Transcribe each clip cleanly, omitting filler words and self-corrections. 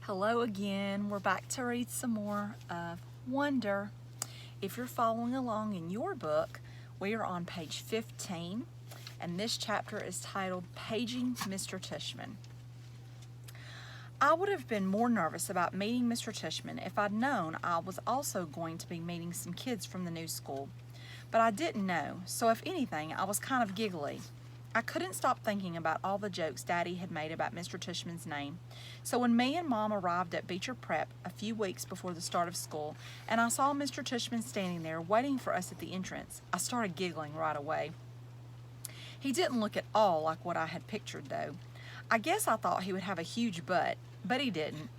Hello again. We're back to read some more of Wonder. If you're following along in your book, we are on page 15, and this chapter is titled Paging Mr. Tishman. I would have been more nervous about meeting Mr. Tishman if I'd known I was also going to be meeting some kids from the new school. But I didn't know, so if anything, I was kind of giggly. I couldn't stop thinking about all the jokes Daddy had made about Mr. Tishman's name. So when me and Mom arrived at Beecher Prep a few weeks before the start of school, and I saw Mr. Tishman standing there waiting for us at the entrance, I started giggling right away. He didn't look at all like what I had pictured, though. I guess I thought he would have a huge butt, but he didn't.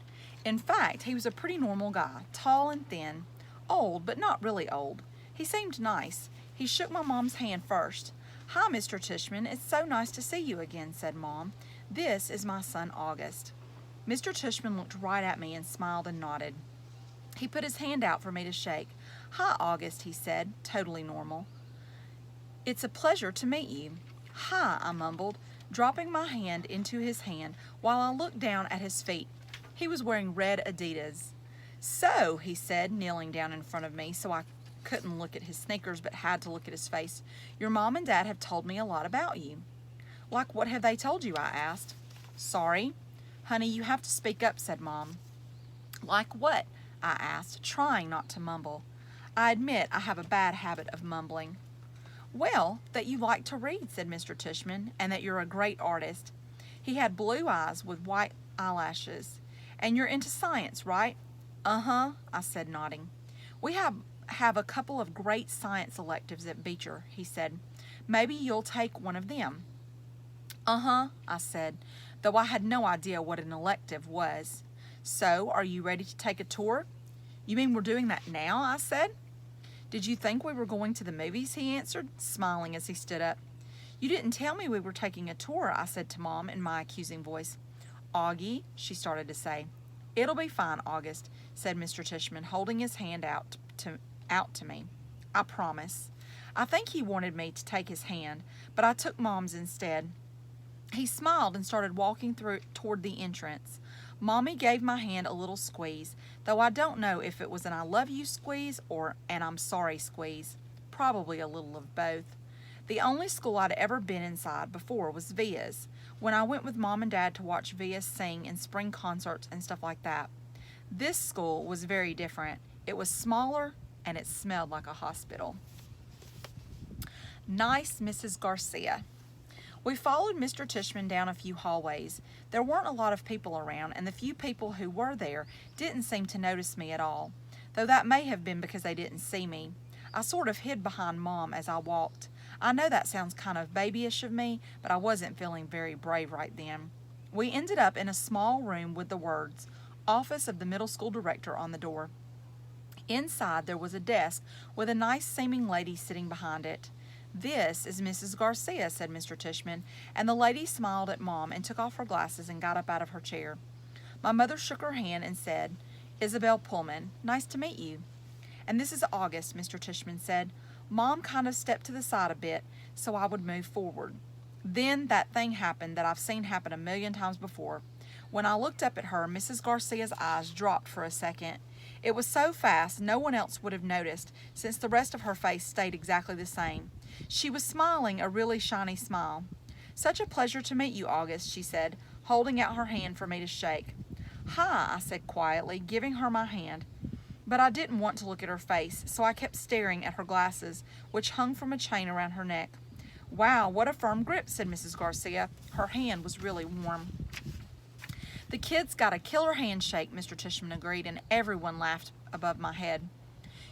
In fact, he was a pretty normal guy, tall and thin, old, but not really old. He seemed nice. He shook my Mom's hand first. "Hi, Mr. Tishman. It's so nice to see you again," said Mom. "This is my son, August." Mr. Tishman looked right at me and smiled and nodded. He put his hand out for me to shake. "Hi, August," he said, totally normal. "It's a pleasure to meet you." "Hi," I mumbled, dropping my hand into his hand while I looked down at his feet. He was wearing red Adidas. "So," he said, kneeling down in front of me so I couldn't look at his sneakers but had to look at his face, "your Mom and Dad have told me a lot about you." "Like what have they told you?" I asked. "Sorry." "Honey, you have to speak up," said Mom. "Like what?" I asked, trying not to mumble. I admit I have a bad habit of mumbling. "Well, that you like to read," said Mr. Tishman, "and that you're a great artist." He had blue eyes with white eyelashes. "And you're into science, right?" "Uh-huh," I said, nodding. "We have a couple of great science electives at Beecher," he said. "Maybe you'll take one of them." "Uh-huh," I said, though I had no idea what an elective was. "So, are you ready to take a tour?" "You mean we're doing that now?" I said. "Did you think we were going to the movies?" he answered, smiling as he stood up. "You didn't tell me we were taking a tour," I said to Mom in my accusing voice. "Augie," she started to say. "It'll be fine, August," said Mr. Tishman, holding his hand out to me. "I promise." I think he wanted me to take his hand, but I took Mom's instead. He smiled and started walking toward the entrance. Mommy gave my hand a little squeeze, though I don't know if it was an "I love you" squeeze or an "I'm sorry" squeeze. Probably a little of both. The only school I'd ever been inside before was Via's, when I went with Mom and Dad to watch Via sing in spring concerts and stuff like that. This school was very different. It was smaller, and it smelled like a hospital. Nice Mrs. Garcia. We followed Mr. Tishman down a few hallways. There weren't a lot of people around, and the few people who were there didn't seem to notice me at all, though that may have been because they didn't see me. I sort of hid behind Mom as I walked. I know that sounds kind of babyish of me, but I wasn't feeling very brave right then. We ended up in a small room with the words, "Office of the Middle School Director" on the door. Inside there was a desk with a nice-seeming lady sitting behind it. "This is Mrs. Garcia," said Mr. Tishman, and the lady smiled at Mom and took off her glasses and got up out of her chair. My mother shook her hand and said, "Isabel Pullman, nice to meet you." "And this is August," Mr. Tishman said. Mom kind of stepped to the side a bit so I would move forward. Then that thing happened that I've seen happen a million times before. When I looked up at her, Mrs. Garcia's eyes dropped for a second. It was so fast no one else would have noticed, since the rest of her face stayed exactly the same. She was smiling a really shiny smile. "Such a pleasure to meet you, August," she said, holding out her hand for me to shake. "Hi," I said quietly, giving her my hand. But I didn't want to look at her face, so I kept staring at her glasses, which hung from a chain around her neck. "Wow, what a firm grip," said Mrs. Garcia. Her hand was really warm. "The kid's got a killer handshake," Mr. Tishman agreed, and everyone laughed above my head.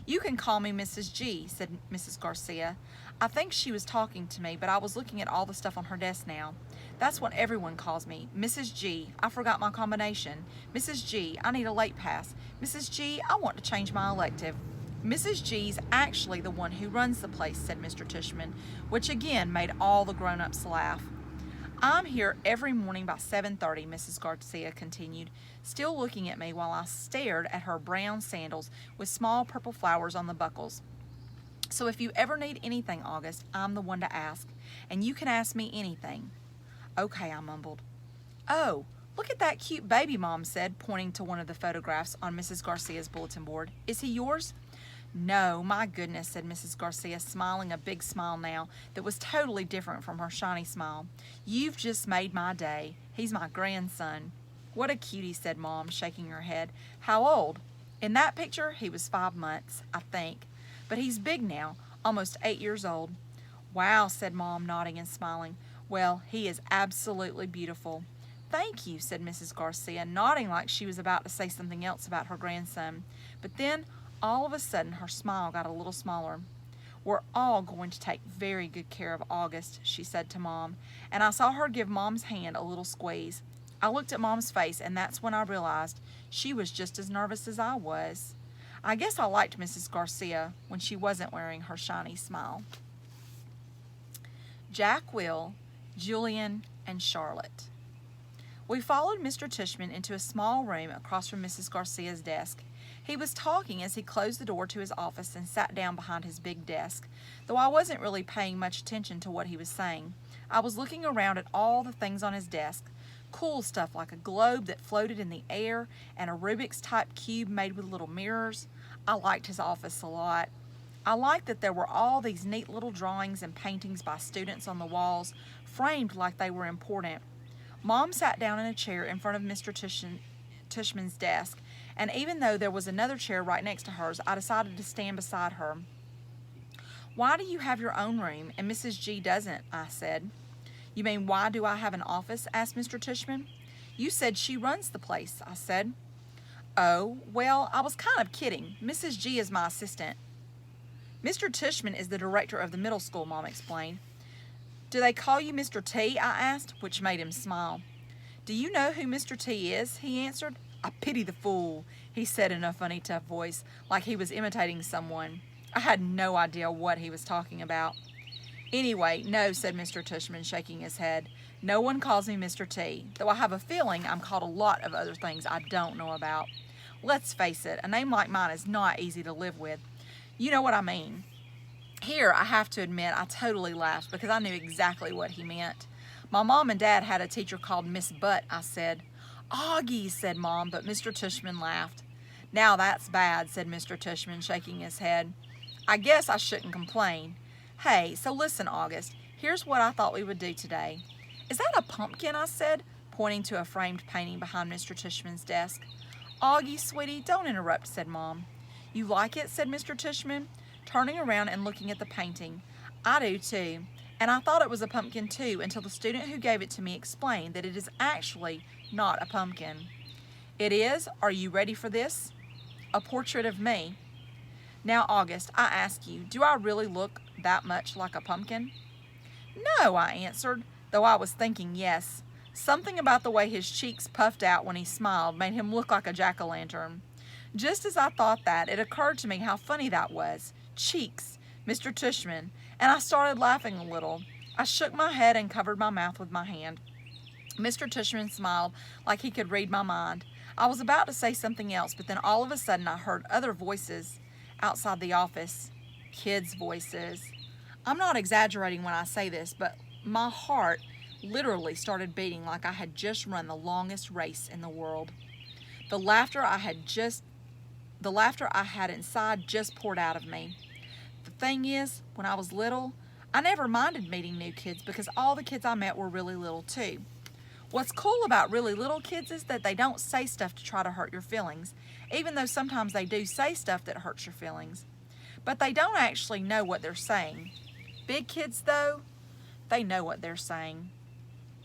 "You can call me Mrs. G," said Mrs. Garcia. I think she was talking to me, but I was looking at all the stuff on her desk now. "That's what everyone calls me. Mrs. G. I forgot my combination. Mrs. G. I need a late pass. Mrs. G. I want to change my elective." "Mrs. G's actually the one who runs the place," said Mr. Tishman, which again made all the grown-ups laugh. "I'm here every morning by 7:30, Mrs. Garcia continued, still looking at me while I stared at her brown sandals with small purple flowers on the buckles. "So if you ever need anything, August, I'm the one to ask, and you can ask me anything." "Okay," I mumbled. "Oh, "Look at that cute baby," Mom said, pointing to one of the photographs on Mrs. Garcia's bulletin board. "Is he yours?" "No, my goodness," said Mrs. Garcia, smiling a big smile now that was totally different from her shiny smile. "You've just made my day. He's my grandson." "What a cutie," said Mom, shaking her head. "How old?" "In that picture, he was 5 months, I think. But he's big now, almost 8 years old." "Wow," said Mom, nodding and smiling. "Well, he is absolutely beautiful." "Thank you," said Mrs. Garcia, nodding like she was about to say something else about her grandson. But then, all of a sudden, her smile got a little smaller. "We're all going to take very good care of August," she said to Mom, and I saw her give Mom's hand a little squeeze. I looked at Mom's face, and that's when I realized she was just as nervous as I was. I guess I liked Mrs. Garcia when she wasn't wearing her shiny smile. Jack Will, Julian, and Charlotte. We followed Mr. Tishman into a small room across from Mrs. Garcia's desk. He was talking as he closed the door to his office and sat down behind his big desk, though I wasn't really paying much attention to what he was saying. I was looking around at all the things on his desk. Cool stuff like a globe that floated in the air and a Rubik's type cube made with little mirrors. I liked his office a lot. I liked that there were all these neat little drawings and paintings by students on the walls, framed like they were important. Mom sat down in a chair in front of Mr. Tishman's desk, and even though there was another chair right next to hers, I decided to stand beside her. "Why do you have your own room and Mrs. G doesn't?" I said. "You mean, why do I have an office?" asked Mr. Tishman. "You said she runs the place," I said. "Oh, well, I was kind of kidding. Mrs. G is my assistant." "Mr. Tishman is the director of the middle school," Mom explained. "Do they call you Mr. T?" I asked, which made him smile. "Do you know who Mr. T is?" he answered. "I pity the fool," he said in a funny, tough voice, like he was imitating someone. I had no idea what he was talking about. "Anyway, no," said Mr. Tishman, shaking his head. "No one calls me Mr. T, though I have a feeling I'm called a lot of other things I don't know about. Let's face it, a name like mine is not easy to live with. You know what I mean." Here, I have to admit, I totally laughed because I knew exactly what he meant. "My mom and dad had a teacher called Miss Butt," I said. "Augie," said Mom, but Mr. Tishman laughed. "Now that's bad," said Mr. Tishman, shaking his head. "I guess I shouldn't complain. Hey, so listen, August, here's what I thought we would do today." "Is that a pumpkin?" I said, pointing to a framed painting behind Mr. Tishman's desk. "Augie, sweetie, don't interrupt," said Mom. "You like it?" said Mr. Tishman, turning around and looking at the painting. "I do too, and I thought it was a pumpkin too until the student who gave it to me explained that it is actually not a pumpkin." "It is? Are you ready for this?" "A portrait of me." "Now, August, I ask you, do I really look that much like a pumpkin?" "No," I answered, though I was thinking yes. Something about the way his cheeks puffed out when he smiled made him look like a jack-o'-lantern. Just as I thought that, it occurred to me how funny that was. Cheeks, Mr. Tishman, and I started laughing a little. I shook my head and covered my mouth with my hand. Mr. Tishman smiled like he could read my mind. I was about to say something else, but then all of a sudden I heard other voices outside the office. Kids' voices. I'm not exaggerating when I say this, but my heart literally started beating like I had just run the longest race in the world. The laughter I had inside just poured out of me. The thing is, when I was little, I never minded meeting new kids because all the kids I met were really little too. What's cool about really little kids is that they don't say stuff to try to hurt your feelings, even though sometimes they do say stuff that hurts your feelings. But they don't actually know what they're saying. Big kids, though, they know what they're saying.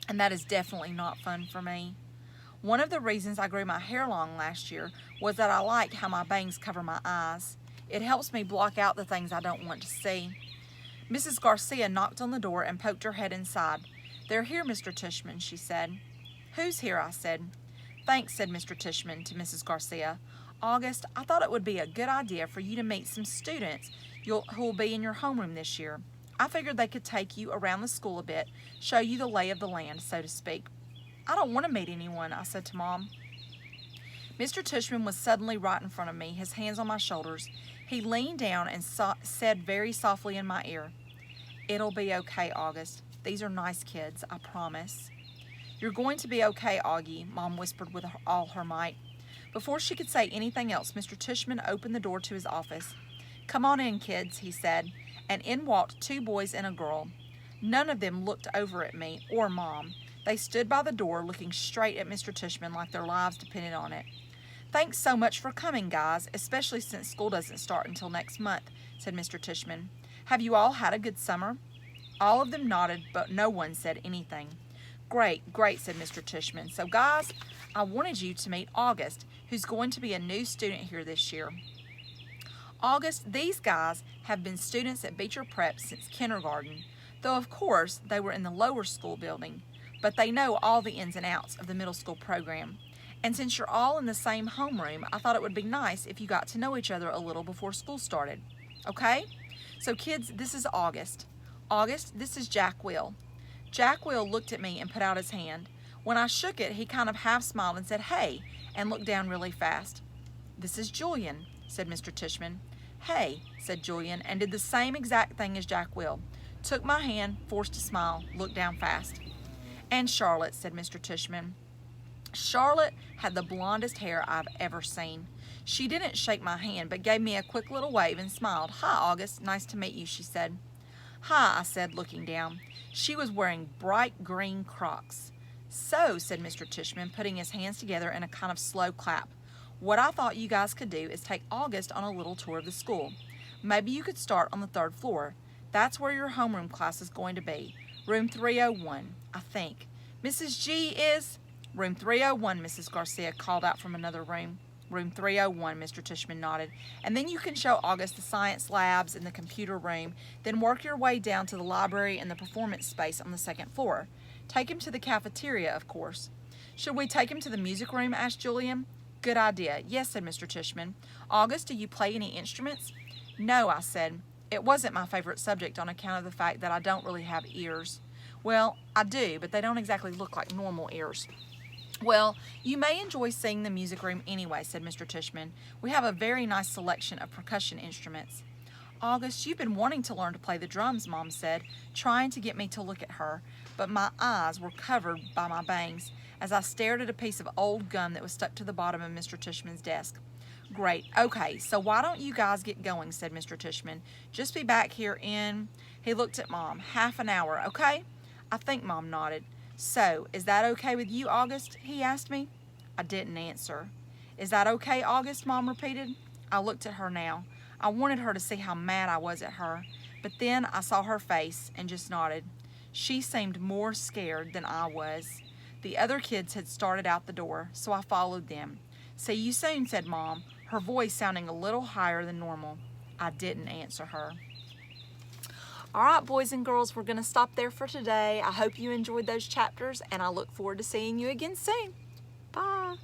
And that is definitely not fun for me. One of the reasons I grew my hair long last year was that I like how my bangs cover my eyes. It helps me block out the things I don't want to see. Mrs. Garcia knocked on the door and poked her head inside. "They're here, Mr. Tishman," she said. "Who's here?" I said. "Thanks," said Mr. Tishman to Mrs. Garcia. "August, I thought it would be a good idea for you to meet some students who will be in your homeroom this year. I figured they could take you around the school a bit, show you the lay of the land, so to speak." "I don't want to meet anyone," I said to Mom. Mr. Tishman was suddenly right in front of me, his hands on my shoulders. He leaned down and said very softly in my ear, "It'll be okay, August. These are nice kids, I promise." "You're going to be okay, Augie," Mom whispered with all her might. Before she could say anything else, Mr. Tushman opened the door to his office. "Come on in, kids," he said, and in walked 2 boys and a girl. None of them looked over at me or Mom. They stood by the door looking straight at Mr. Tushman like their lives depended on it. "Thanks so much for coming, guys, especially since school doesn't start until next month," said Mr. Tushman. "Have you all had a good summer?" All of them nodded, but no one said anything. "Great, great," said Mr. Tushman. "So, guys, I wanted you to meet August, who's going to be a new student here this year. August, these guys have been students at Beecher Prep since kindergarten, though of course they were in the lower school building, but they know all the ins and outs of the middle school program. And since you're all in the same homeroom, I thought it would be nice if you got to know each other a little before school started. Okay? So kids, this is August. August, this is Jack Will." Jack Will looked at me and put out his hand. When I shook it, he kind of half smiled and said, "Hey," and looked down really fast. "This is Julian," said Mr. Tushman. "Hey," said Julian, and did the same exact thing as Jack Will. Took my hand, forced a smile, looked down fast. "And Charlotte," said Mr. Tushman. Charlotte had the blondest hair I've ever seen. She didn't shake my hand, but gave me a quick little wave and smiled. "Hi, August. Nice to meet you," she said. "Hi," I said, looking down. She was wearing bright green Crocs. "So," said Mr. Tushman, putting his hands together in a kind of slow clap, "what I thought you guys could do is take August on a little tour of the school. Maybe you could start on the 3rd floor. That's where your homeroom class is going to be. Room 301, I think. Mrs. G is—" "Room 301, Mrs. Garcia called out from another room. "Room 301, Mr. Tushman nodded. "And then you can show August the science labs and the computer room, then work your way down to the library and the performance space on the 2nd floor. Take him to the cafeteria, of course." "Should we take him to the music room?" asked Julian. "Good idea. Yes," said Mr. Tushman. "August, do you play any instruments?" "No," I said. It wasn't my favorite subject on account of the fact that I don't really have ears. "Well, I do, but they don't exactly look like normal ears." "Well, you may enjoy seeing the music room anyway," said Mr. Tushman. "We have a very nice selection of percussion instruments." "August, you've been wanting to learn to play the drums," Mom said, trying to get me to look at her, but my eyes were covered by my bangs as I stared at a piece of old gum that was stuck to the bottom of Mr. Tushman's desk. "Great. Okay, so why don't you guys get going," said Mr. Tushman. "Just be back here in—" he looked at Mom, "half an hour, okay?" I think Mom nodded. "So, is that okay with you, August?" he asked me. I didn't answer. "Is that okay, August?" Mom repeated. I looked at her now. I wanted her to see how mad I was at her, but then I saw her face and just nodded. She seemed more scared than I was. The other kids had started out the door, so I followed them. "See you soon," said Mom, her voice sounding a little higher than normal. I didn't answer her. All right, boys and girls, we're going to stop there for today. I hope you enjoyed those chapters, and I look forward to seeing you again soon. Bye.